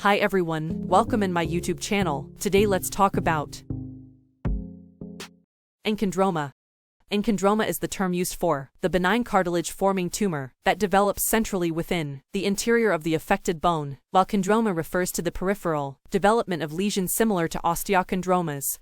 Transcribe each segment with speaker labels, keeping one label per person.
Speaker 1: Hi everyone, welcome in my YouTube channel. Today let's talk about Enchondroma. Enchondroma is the term used for the benign cartilage-forming tumor that develops centrally within the interior of the affected bone, while chondroma refers to the peripheral development of lesions similar to osteochondromas.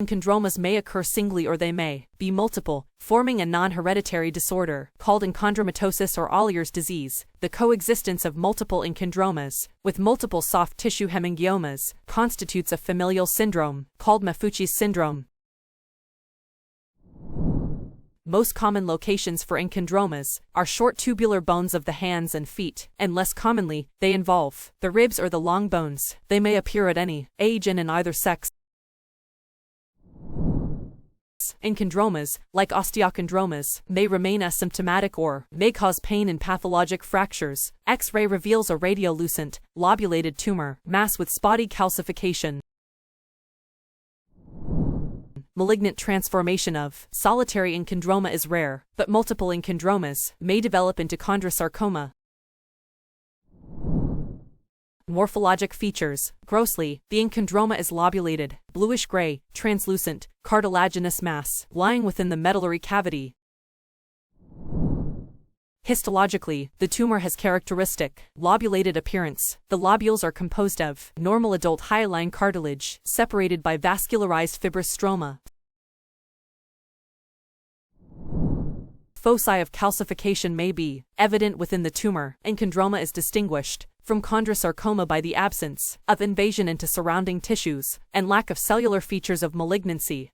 Speaker 1: Enchondromas may occur singly or they may be multiple, forming a non-hereditary disorder called enchondromatosis or Ollier's disease. The coexistence of multiple enchondromas with multiple soft tissue hemangiomas constitutes a familial syndrome called Maffucci's syndrome. Most common locations for enchondromas are short tubular bones of the hands and feet, and less commonly, they involve the ribs or the long bones. They may appear at any age and in either sex. Enchondromas, like osteochondromas, may remain asymptomatic or may cause pain in pathologic fractures. X-ray reveals a radiolucent, lobulated tumor mass with spotty calcification. Malignant transformation of solitary enchondroma is rare, but multiple enchondromas may develop into chondrosarcoma. Morphologic features. Grossly, the enchondroma is lobulated, bluish-gray, translucent, cartilaginous mass lying within the medullary cavity. Histologically, the tumor has characteristic lobulated appearance. The lobules are composed of normal adult hyaline cartilage, separated by vascularized fibrous stroma. Foci of calcification may be evident within the tumor. Enchondroma is distinguished from chondrosarcoma by the absence of invasion into surrounding tissues and lack of cellular features of malignancy.